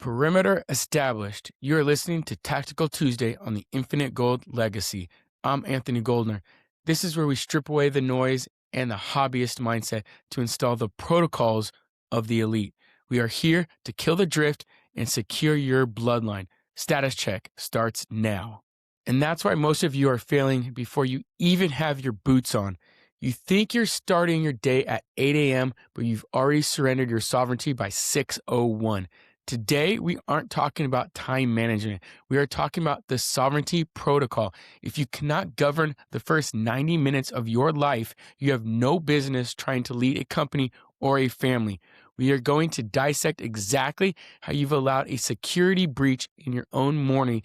Perimeter established. You are listening to Tactical Tuesday on the Infinite Gold Legacy. I'm Anthony Goldner. This is where we strip away the noise and the hobbyist mindset to install the protocols of the elite. We are here to kill the drift and secure your bloodline. Status check starts now. And that's why most of you are failing before you even have your boots on. You think you're starting your day at 8 a.m., but you've already surrendered your sovereignty by 6:01. Today, we aren't talking about time management. We are talking about the sovereignty protocol. If you cannot govern the first 90 minutes of your life, you have no business trying to lead a company or a family. We are going to dissect exactly how you've allowed a security breach in your own morning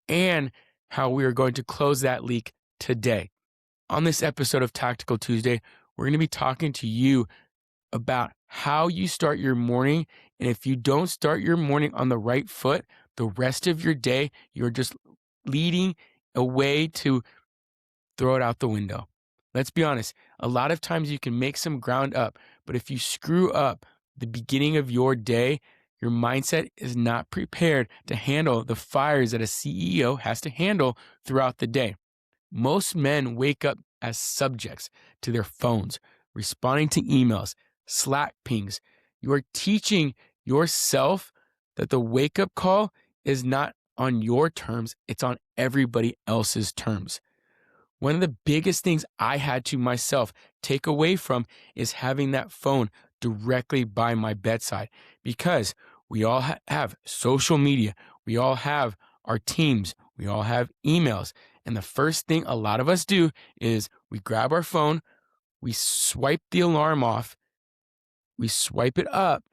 and how we are going to close that leak today. On this episode of Tactical Tuesday, we're going to be talking to you about how you start your morning. And if you don't start your morning on the right foot, the rest of your day, you're just leading a way to throw it out the window. Let's be honest. A lot of times you can make some ground up, but if you screw up the beginning of your day, your mindset is not prepared to handle the fires that a CEO has to handle throughout the day. Most men wake up as subjects to their phones, responding to emails, Slack pings. You are teaching yourself that the wake-up call is not on your terms, it's on everybody else's terms. One of the biggest things I had to myself take away from is having that phone directly by my bedside, because we all have social media, we all have our teams, we all have emails, and the first thing a lot of us do is we grab our phone, we swipe the alarm off, we swipe it up,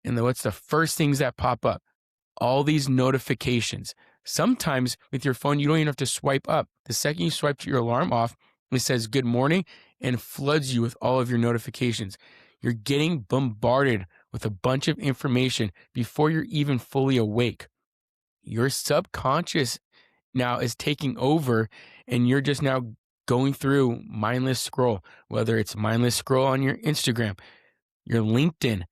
and then what's the first things that pop up? All these notifications. Sometimes with your phone, you don't even have to swipe up. The second you swipe your alarm off, it says good morning and floods you with all of your notifications. You're getting bombarded with a bunch of information before you're even fully awake. Your subconscious now is taking over, and you're just now going through mindless scroll, whether it's mindless scroll on your Instagram, your LinkedIn,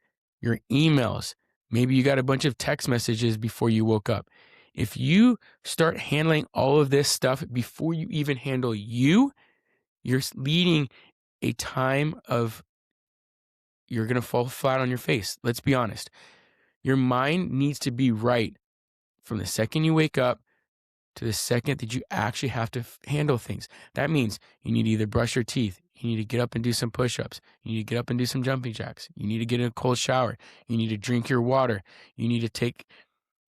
your emails. Maybe you got a bunch of text messages before you woke up. If you start handling all of this stuff before you even handle you, you're leading a time of you're going to fall flat on your face. Let's be honest. Your mind needs to be right from the second you wake up to the second that you actually have to handle things. That means you need to either brush your teeth, you need to get up and do some push-ups, you need to get up and do some jumping jacks, you need to get in a cold shower, you need to drink your water, you need to take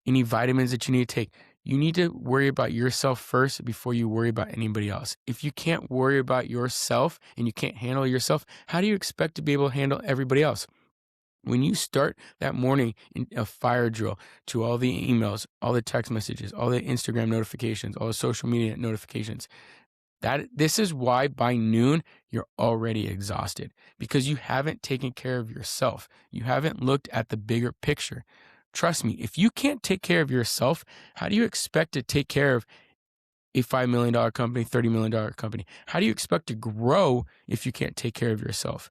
any vitamins that you need to take. You need to worry about yourself first before you worry about anybody else. If you can't worry about yourself and you can't handle yourself, how do you expect to be able to handle everybody else? When you start that morning in a fire drill to all the emails, all the text messages, all the Instagram notifications, all the social media notifications, this is why by noon you're already exhausted, because you haven't taken care of yourself. You haven't looked at the bigger picture. Trust me, if you can't take care of yourself, how do you expect to take care of a $5 million company, $30 million company? How do you expect to grow if you can't take care of yourself?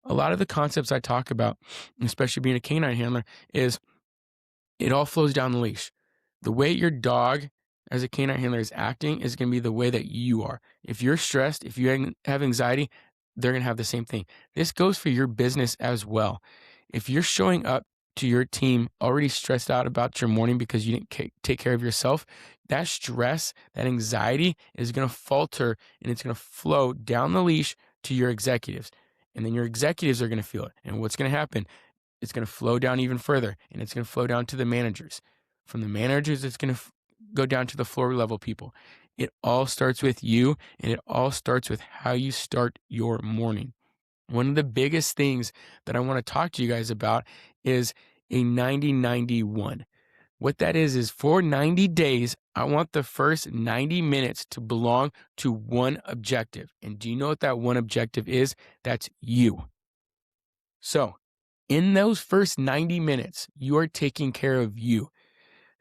A lot of the concepts I talk about, especially being a canine handler, is it all flows down the leash. The way your dog as a canine handler is acting is going to be the way that you are. If you're stressed, if you have anxiety, they're going to have the same thing. This goes for your business as well. If you're showing up to your team already stressed out about your morning because you didn't take care of yourself, that stress, that anxiety is going to falter, and it's going to flow down the leash to your executives. And then your executives are going to feel it. And what's going to happen? It's going to flow down even further, and it's going to flow down to the managers. From the managers, it's going to go down to the floor level people. It all starts with you, and it all starts with how you start your morning. One of the biggest things that I want to talk to you guys about is a 90-91. What that is for 90 days, I want the first 90 minutes to belong to one objective. And do you know what that one objective is? That's you. So in those first 90 minutes, you are taking care of you.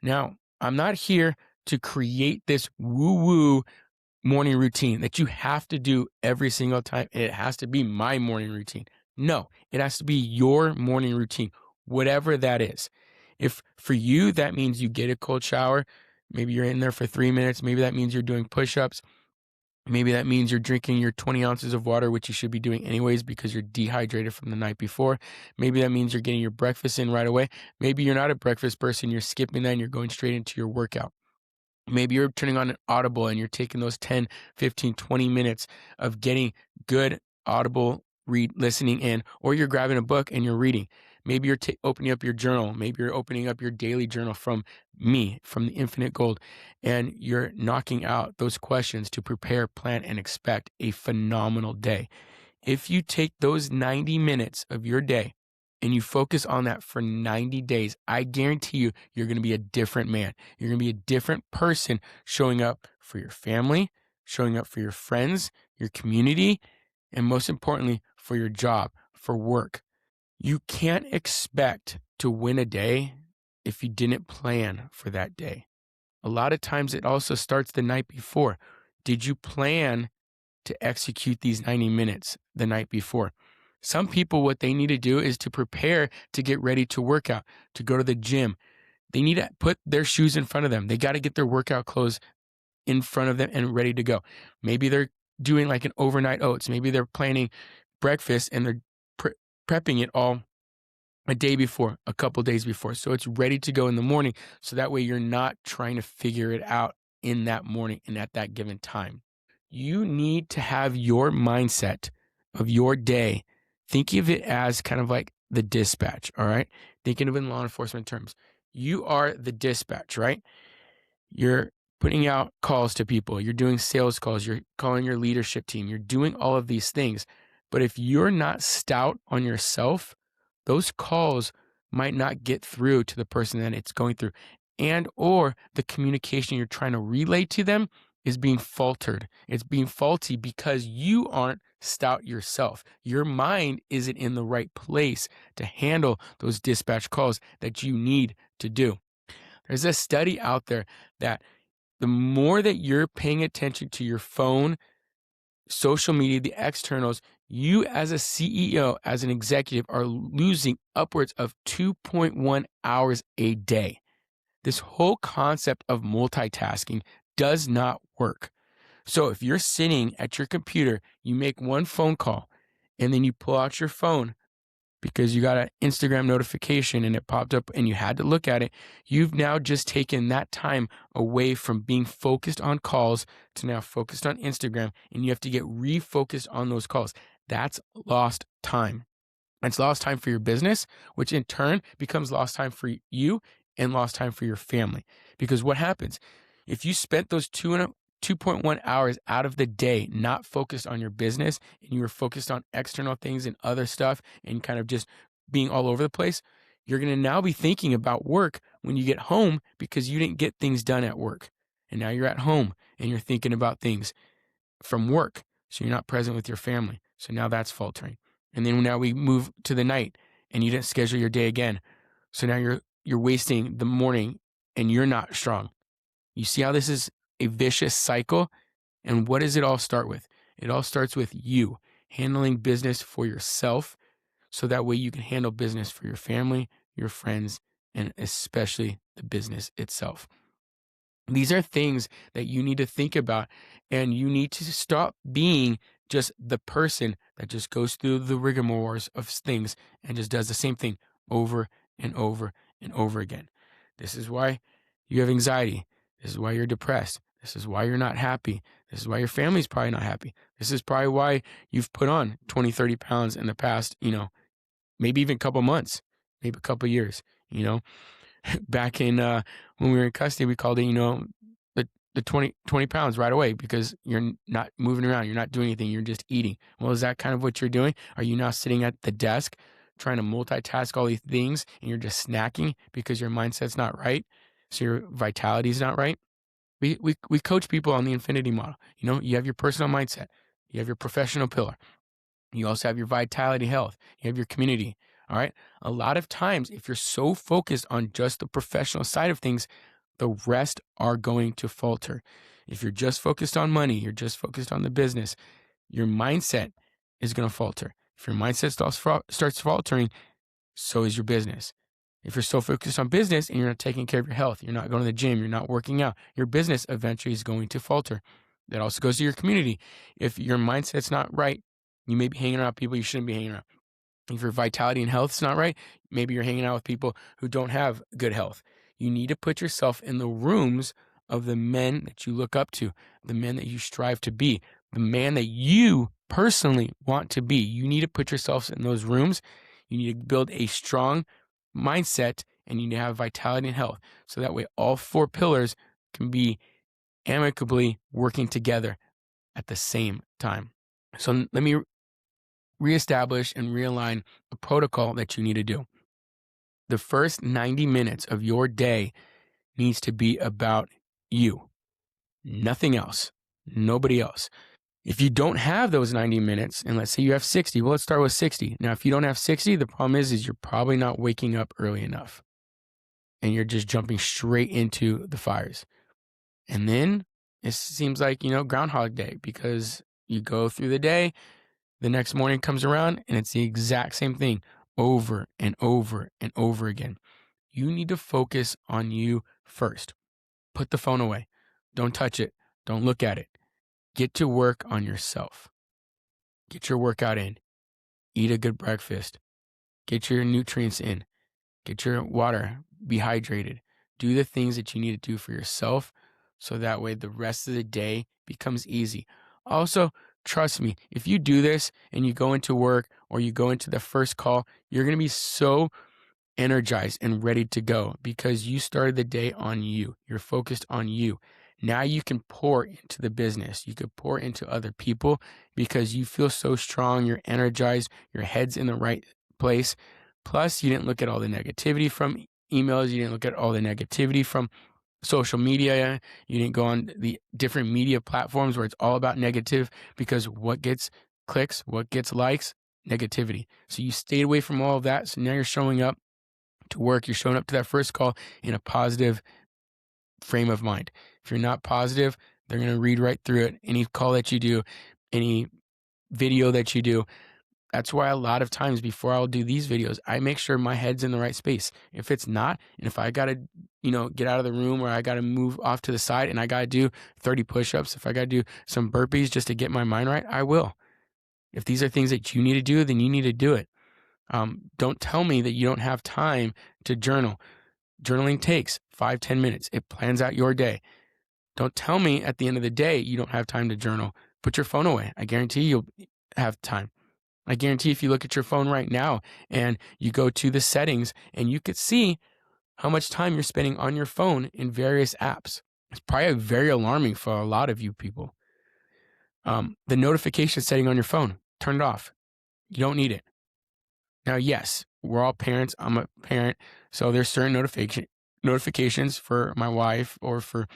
Now, I'm not here to create this woo-woo morning routine that you have to do every single time. It has to be my morning routine. No, it has to be your morning routine, whatever that is. If for you, that means you get a cold shower, maybe you're in there for 3 minutes, maybe that means you're doing push-ups, maybe that means you're drinking your 20 ounces of water, which you should be doing anyways because you're dehydrated from the night before. Maybe that means you're getting your breakfast in right away. Maybe you're not a breakfast person, you're skipping that and you're going straight into your workout. Maybe you're turning on an Audible and you're taking those 10, 15, 20 minutes of getting good Audible listening in, or you're grabbing a book and you're reading. Maybe you're opening up your journal. Maybe you're opening up your daily journal from me, from the Infinite Gold, and you're knocking out those questions to prepare, plan, and expect a phenomenal day. If you take those 90 minutes of your day and you focus on that for 90 days, I guarantee you, you're going to be a different man. You're going to be a different person showing up for your family, showing up for your friends, your community, and most importantly, for your job, for work. You can't expect to win a day if you didn't plan for that day. A lot of times it also starts the night before. Did you plan to execute these 90 minutes the night before? Some people, what they need to do is to prepare to get ready to work out, to go to the gym. They need to put their shoes in front of them. They got to get their workout clothes in front of them and ready to go. Maybe they're doing like an overnight oats. Maybe they're planning breakfast and they're prepping it all a day before, a couple days before. So it's ready to go in the morning. So that way you're not trying to figure it out in that morning and at that given time. You need to have your mindset of your day. Think of it as kind of like the dispatch, all right? Thinking of it in law enforcement terms. You are the dispatch, right? You're putting out calls to people. You're doing sales calls. You're calling your leadership team. You're doing all of these things. But if you're not stout on yourself, those calls might not get through to the person that it's going through. And or the communication you're trying to relay to them is being faltered. It's being faulty because you aren't stout yourself. Your mind isn't in the right place to handle those dispatch calls that you need to do. There's a study out there that the more that you're paying attention to your phone, social media, the externals, you as a CEO, as an executive, are losing upwards of 2.1 hours a day. This whole concept of multitasking does not work. So if you're sitting at your computer, you make one phone call, and then you pull out your phone because you got an Instagram notification and it popped up and you had to look at it, you've now just taken that time away from being focused on calls to now focused on Instagram, and you have to get refocused on those calls. That's lost time. It's lost time for your business, which in turn becomes lost time for you and lost time for your family. Because what happens if you spent those 2.1 hours out of the day not focused on your business and you were focused on external things and other stuff and kind of just being all over the place? You're going to now be thinking about work when you get home because you didn't get things done at work. And now you're at home and you're thinking about things from work. So you're not present with your family. So now that's faltering. And then now we move to the night and you didn't schedule your day again. So now you're wasting the morning and you're not strong. You see how this is a vicious cycle? And what does it all start with? It all starts with you handling business for yourself, so that way you can handle business for your family, your friends, and especially the business itself. These are things that you need to think about, and you need to stop being just the person that just goes through the rigmaroles of things and just does the same thing over and over and over again. This is why you have anxiety. This is why you're depressed. This is why you're not happy. This is why your family's probably not happy. This is probably why you've put on 20, 30 pounds in the past, maybe even a couple months, maybe a couple years, back in when we were in custody, we called it, the 20 pounds right away because you're not moving around. You're not doing anything. You're just eating. Well, is that kind of what you're doing? Are you now sitting at the desk trying to multitask all these things and you're just snacking because your mindset's not right? So your vitality is not right? We coach people on the infinity model. You have your personal mindset. You have your professional pillar. You also have your vitality health. You have your community. All right. A lot of times, if you're so focused on just the professional side of things, the rest are going to falter. If you're just focused on money, you're just focused on the business, your mindset is going to falter. If your mindset starts faltering, so is your business. If you're so focused on business and you're not taking care of your health, you're not going to the gym, you're not working out, your business eventually is going to falter. That also goes to your community. If your mindset's not right, you may be hanging around people you shouldn't be hanging around. If your vitality and health is not right, maybe you're hanging out with people who don't have good health. You need to put yourself in the rooms of the men that you look up to, the men that you strive to be, the man that you personally want to be. You need to put yourself in those rooms. You need to build a strong mindset and you need to have vitality and health. So that way all four pillars can be amicably working together at the same time. So let me reestablish and realign a protocol that you need to do. The first 90 minutes of your day needs to be about you, nothing else, nobody else. If you don't have those 90 minutes, and let's say you have 60, well, let's start with 60. Now, if you don't have 60, the problem is you're probably not waking up early enough and you're just jumping straight into the fires. And then it seems like, Groundhog Day, because you go through the day, the next morning comes around and it's the exact same thing over and over and over again. You need to focus on you first. Put the phone away. Don't touch it. Don't look at it. Get to work on yourself. Get your workout in. Eat a good breakfast. Get your nutrients in. Get your water. Be hydrated. Do the things that you need to do for yourself so that way the rest of the day becomes easy. Also, trust me, if you do this and you go into work or you go into the first call, you're going to be so energized and ready to go because you started the day on you. You're focused on you. Now you can pour into the business. You could pour into other people because you feel so strong. You're energized. Your head's in the right place. Plus, you didn't look at all the negativity from emails. You didn't look at all the negativity from social media. You didn't go on the different media platforms where it's all about negative because what gets clicks, what gets likes, negativity. So you stayed away from all of that. So now you're showing up to work. You're showing up to that first call in a positive frame of mind. If you're not positive, they're going to read right through it. Any call that you do, any video that you do. That's why a lot of times before I'll do these videos, I make sure my head's in the right space. If it's not, and if I got to, get out of the room or I got to move off to the side and I got to do 30 push-ups, if I got to do some burpees just to get my mind right, I will. If these are things that you need to do, then you need to do it. Don't tell me that you don't have time to journal. Journaling takes 5-10 minutes. It plans out your day. Don't tell me at the end of the day you don't have time to journal. Put your phone away. I guarantee you'll have time. I guarantee if you look at your phone right now and you go to the settings and you could see how much time you're spending on your phone in various apps. It's probably very alarming for a lot of you people. The notification setting on your phone, turn it off. You don't need it. Now, yes, we're all parents. I'm a parent. So there's certain notifications for my wife or for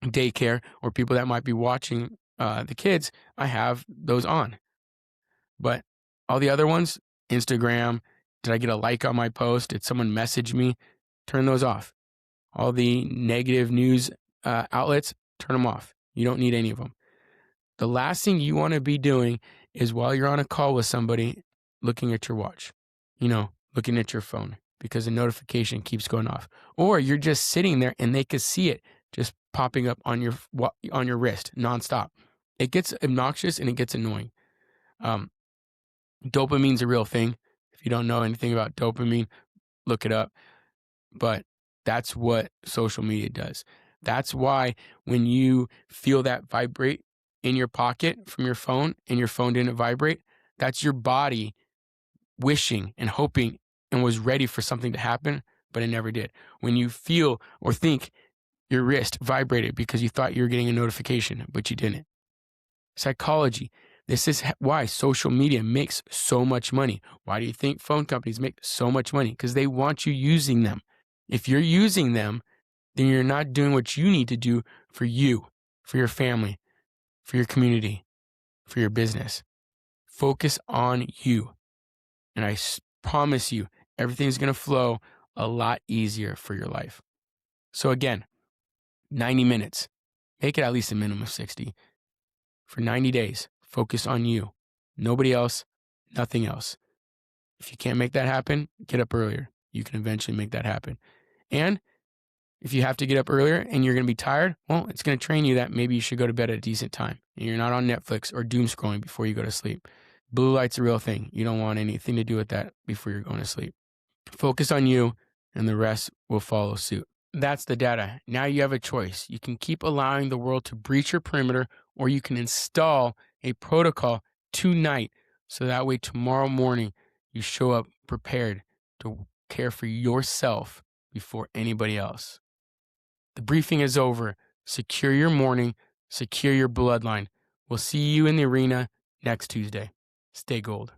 daycare or people that might be watching the kids. I have those on. But all the other ones, Instagram, did I get a like on my post? Did someone message me? Turn those off. All the negative news outlets, turn them off. You don't need any of them. The last thing you want to be doing is while you're on a call with somebody, looking at your watch, looking at your phone because the notification keeps going off. Or you're just sitting there and they could see it just popping up on your wrist nonstop. It gets obnoxious and it gets annoying. Dopamine's a real thing. If you don't know anything about dopamine, look it up. But that's what social media does. That's why when you feel that vibrate in your pocket from your phone and your phone didn't vibrate, that's your body wishing and hoping and was ready for something to happen, but it never did. When you feel or think your wrist vibrated because you thought you were getting a notification, but you didn't. Psychology. This is why social media makes so much money. Why do you think phone companies make so much money? Because they want you using them. If you're using them, then you're not doing what you need to do for you, for your family, for your community, for your business. Focus on you. And I promise you, everything's going to flow a lot easier for your life. So again, 90 minutes. Make it at least a minimum of 60. For 90 days, focus on you. Nobody else, nothing else. If you can't make that happen, get up earlier. you can eventually make that happen. And if you have to get up earlier and you're going to be tired, well, it's going to train you that maybe you should go to bed at a decent time and you're not on Netflix or doom scrolling before you go to sleep. Blue light's a real thing. You don't want anything to do with that before you're going to sleep. Focus on you and the rest will follow suit. That's the data. Now you have a choice. You can keep allowing the world to breach your perimeter, or you can install a protocol tonight so that way tomorrow morning you show up prepared to care for yourself before anybody else. The briefing is over. Secure your morning, secure your bloodline. We'll see you in the arena next Tuesday. Stay gold.